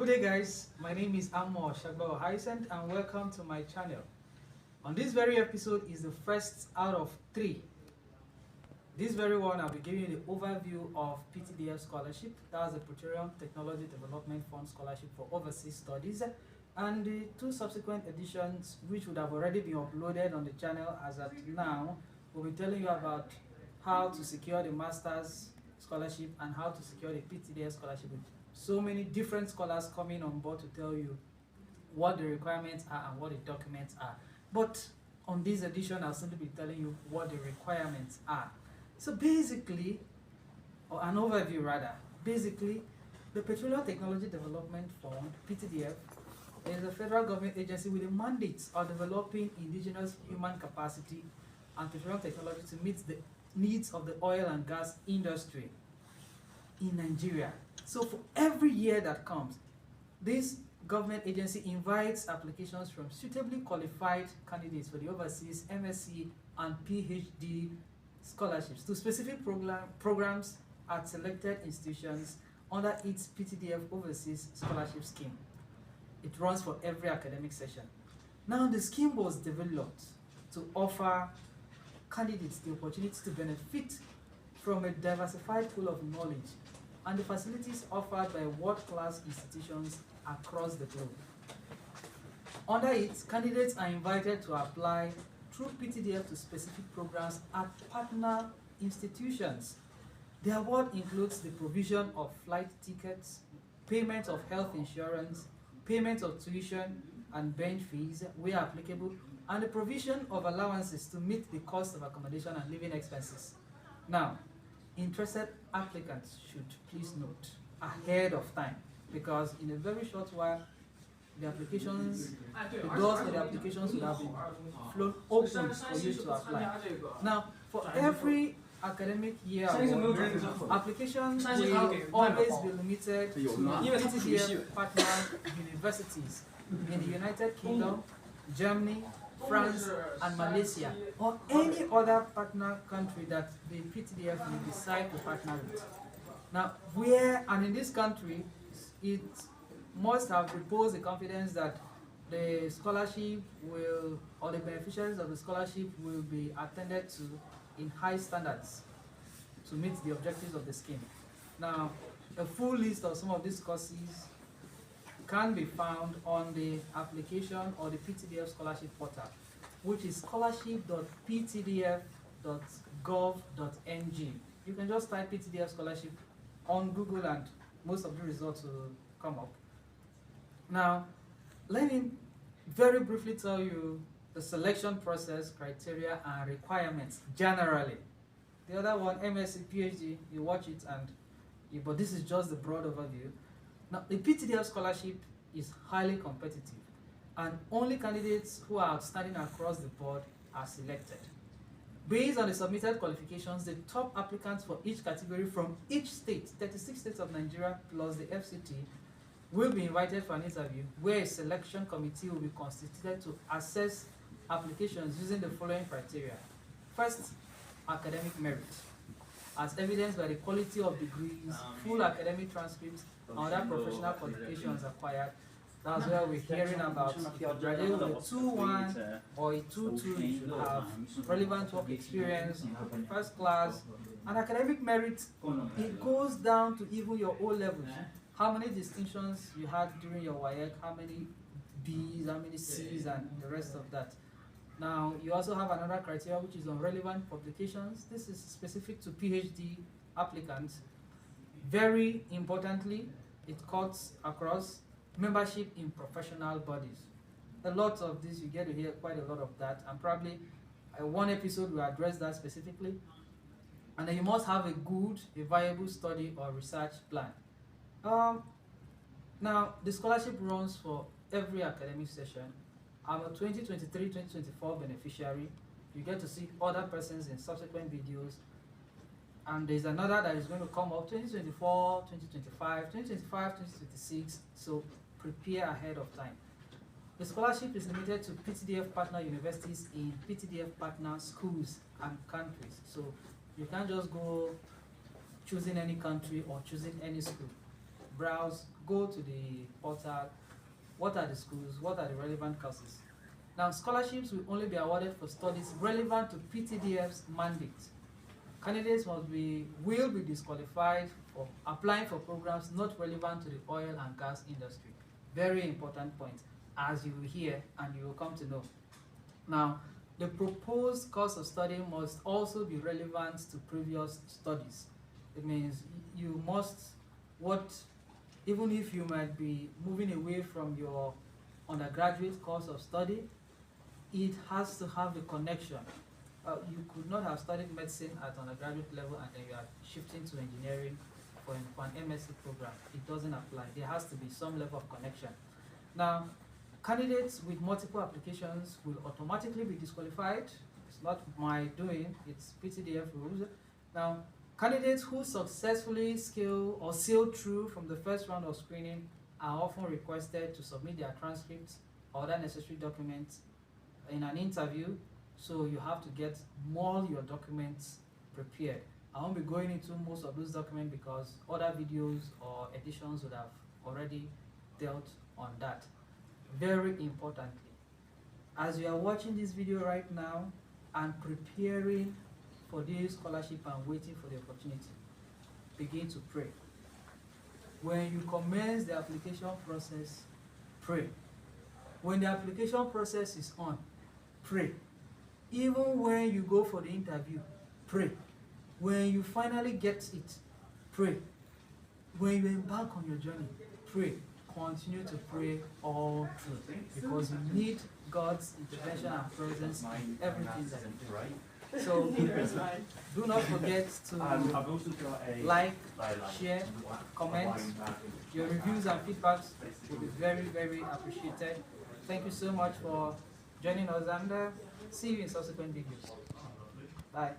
Good day guys, my name is Amo Shagbawa Hyacinth and welcome to my channel. On this very episode is the first out of 3. This very one I'll be giving you the overview of PTDF Scholarship. That's the Petroleum Technology Development Fund Scholarship for Overseas Studies, and the 2 subsequent editions which would have already been uploaded on the channel as of now. We'll be telling you about how to secure the Master's Scholarship and how to secure the PTDF Scholarship, with so many different scholars coming on board to tell you what the requirements are and what the documents are. But on this edition, I'll simply be telling you what the requirements are. So basically, or an overview rather, basically, the Petroleum Technology Development Fund, PTDF, is a federal government agency with a mandate of developing indigenous human capacity and petroleum technology to meet the needs of the oil and gas industry in Nigeria. So for every year that comes, this government agency invites applications from suitably qualified candidates for the overseas MSc and PhD scholarships to specific programs at selected institutions under its PTDF Overseas Scholarship Scheme. It runs for every academic session. Now, the scheme was developed to offer candidates the opportunity to benefit from a diversified pool of knowledge and the facilities offered by world-class institutions across the globe. Under it, candidates are invited to apply through PTDF to specific programs at partner institutions. The award includes the provision of flight tickets, payment of health insurance, payment of tuition and bench fees where applicable, and the provision of allowances to meet the cost of accommodation and living expenses. Now, interested applicants should please note ahead of time, because in a very short while, the applications, the doors for the applications will have been flown open for you to apply. Now, for every academic year, applications will always be limited to PTDF partner universities in the United Kingdom, Germany, France, and Malaysia, or any other partner country that the PTDF will decide to partner with. Now, in this country, it must have reposed the confidence that the scholarship will, or the beneficiaries of the scholarship will be attended to in high standards to meet the objectives of the scheme. Now, a full list of some of these courses can be found on the application or the PTDF scholarship portal, which is scholarship.ptdf.gov.ng. You can just type PTDF scholarship on Google and most of the results will come up. Now, let me very briefly tell you the selection process, criteria, and requirements generally. The other one, MSc, PhD, you watch it but this is just the broad overview. Now, the PTDF scholarship is highly competitive, and only candidates who are outstanding across the board are selected. Based on the submitted qualifications, the top applicants for each category from each state, 36 states of Nigeria plus the FCT, will be invited for an interview where a selection committee will be constituted to assess applications using the following criteria. First, academic merit, as evidenced by the quality of degrees, full academic transcripts, and other professional qualifications acquired. That's where we're hearing about. If you graduate with a 2-1 or a 2-2, you should have relevant work experience, first class, and academic merit. It goes down to even your O levels. How many distinctions you had during your WAEC, how many B's, how many C's, and the rest of that. Now, you also have another criteria which is on relevant publications. This is specific to PhD applicants. Very importantly, it cuts across membership in professional bodies. A lot of this, you get to hear quite a lot of that, and probably one episode will address that specifically. And then you must have a viable study or research plan. Now, the scholarship runs for every academic session. I'm a 2023-2024 beneficiary. You get to see other persons in subsequent videos. And there's another that is going to come up 2024, 2025, 2025, 2026. So prepare ahead of time. The scholarship is limited to PTDF partner universities in PTDF partner schools and countries. So you can't just go choosing any country or choosing any school. browse, go to the portal. What are the schools? What are the relevant courses? Now, scholarships will only be awarded for studies relevant to PTDF's mandate. Candidates will be disqualified for applying for programs not relevant to the oil and gas industry. Very important point, as you will hear and you will come to know. Now, the proposed course of study must also be relevant to previous studies. It means you must, even if you might be moving away from your undergraduate course of study, it has to have the connection. You could not have studied medicine at undergraduate level and then you are shifting to engineering for an MSc program. It doesn't apply. There has to be some level of connection. Now, candidates with multiple applications will automatically be disqualified. It's not my doing, it's PTDF rules. Now, candidates who successfully sail through from the first round of screening are often requested to submit their transcripts or other necessary documents in an interview, so you have to get all your documents prepared. I won't be going into most of those documents because other videos or editions would have already dealt on that. Very importantly, as you are watching this video right now and preparing for this scholarship and waiting for the opportunity, begin to pray. When you commence the application process, pray. When the application process is on, pray. Even when you go for the interview, pray. When you finally get it, pray. When you embark on your journey, pray. Continue to pray all through, because you need God's intervention and presence in everything that you do. So do not forget to like, share, comment. Your reviews and feedbacks will be very, very appreciated. Thank you so much for joining us, and see you in subsequent videos. Bye.